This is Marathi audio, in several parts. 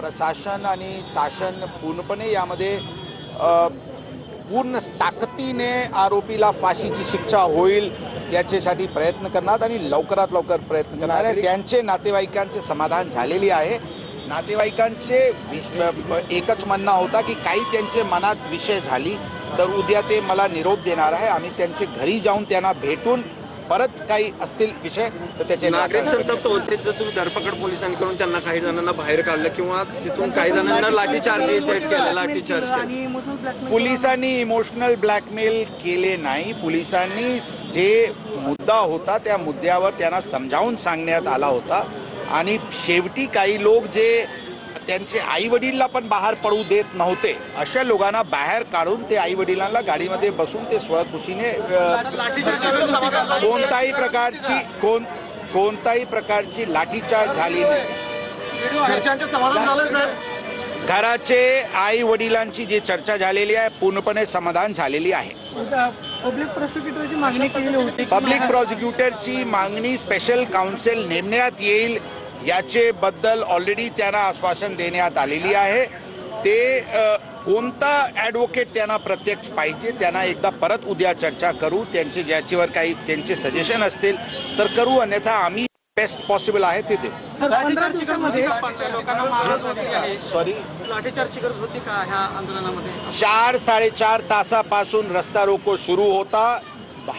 प्रशासन आणि शासन पूर्णपणे यामध्ये पूर्ण ताकदीने आरोपीला फाशीची शिक्षा होईल याच्यासाठी प्रयत्न करणार आणि लवकरात लवकर प्रयत्न करणार आहे। त्यांचे नातेवाईकांचे समाधान झालेले आहे। नातेवाईकांचे एकच म्हणणं होता की काही त्यांचे मनात विषय झाली तर उद्या ते मला निरोप देणार आहे। आम्ही त्यांचे घरी जाऊन त्यांना भेटून परत काही असतील विषय तर त्याचे नागरिक संतप्त होते। जर तुम्ही धरपकड पोलिसांकडून त्यांना काही जणांना बाहेर काढलं किंवा तिथून काही जणांना लाठीचार्ज केला, पोलिसांनी इमोशनल ब्लॅकमेल केले नाही। पोलिसांनी जे मुद्दा होता त्या मुद्द्यावर त्यांना समजावून सांगण्यात आला होता आणि शेवटी काही लोक जे त्यांचे आई वडिलांना पण बाहेर पडू देत नव्हते अशा लोकांना बाहेर काढून ते आई वडिलांना गाडीमध्ये बसून ते स्वखुशीने कोणताही प्रकारची लाठीचार्ज झाली नाही। घराचे आई वडिलांची जी चर्चा झालेली आहे पूर्णपणे समाधान झालेली आहे। पब्लिक प्रॉसिक्युटरची मागणी केली होती। पब्लिक प्रॉसिक्युटरची मागणी स्पेशल काउन्सिल नेमण्यात येईल याचे बद्दल ऑलरेडी त्यांना आश्वासन देण्यात आलेली आहे। ते कोणता ॲडव्होकेट त्यांना प्रत्यक्ष पाहिजे त्यांना एकदा परत उद्या चर्चा करू। त्यांचे ज्याच्यावर काही त्यांचे सजेशन असतील तर करू, अन्यथा आम्ही बेस्ट पॉसिबल आहे ते देऊ। सॉरी, लाठीचार्जची गरज होती का ह्या आंदोलनामध्ये? 4-4.5 तासापासून रस्ता रोको सुरू होता।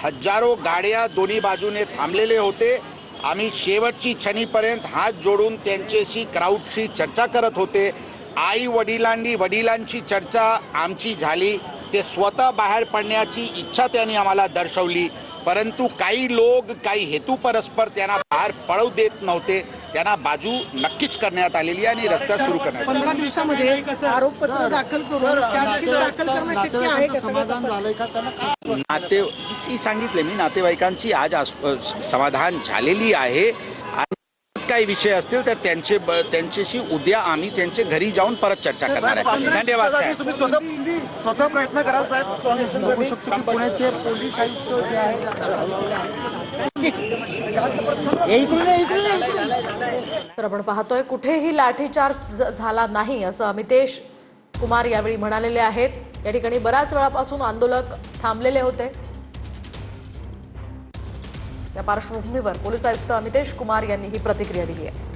हजारो गाड्या दोन्ही बाजूने थांबलेले होते। आम्ही शेवटची क्षणीपर्यंत हात जोडून त्यांच्याशी क्राऊडशी चर्चा करत होते। आई वडिलांची चर्चा आमची झाली। ते स्वतः बाहेर पडण्याची इच्छा त्यांनी आम्हाला दर्शवली, परंतु काही लोक काही हेतू परस्पर त्यांना बाहेर पडू देत नव्हते। त्यांना बाजू नक्कीच करण्यात आलेली आणि रस्ता सुरू करण्यात 15 दिवसामध्ये आरोपपत्र दाखल करून चार्जशीट दाखल करणं शक्य आहे का? समाधान झालंय का त्यांना? सांगितले मी, नातेवाईकांची आज समाधान झालेली आहे। काही विषय असतील तर त्यांच्याशी उद्या आम्ही त्यांच्या घरी जाऊन परत चर्चा करणार आहे। धन्यवाद साहेब। स्वतः प्रयत्न कराल साहेब। पुण्याचे पोलीस आयुक्त जे आहेत तर आपण पाहतोय कुठेही लाठीचार्ज झाला नाही असं अमितेश कुमार यावेळी म्हणालेले आहेत। या ठिकाणी बऱ्याच वेळापासून आंदोलक थांबलेले होते। या पार्श्वभूमीवर पोलीस आयुक्त अमितेश कुमार यांनी ही प्रतिक्रिया दिली आहे।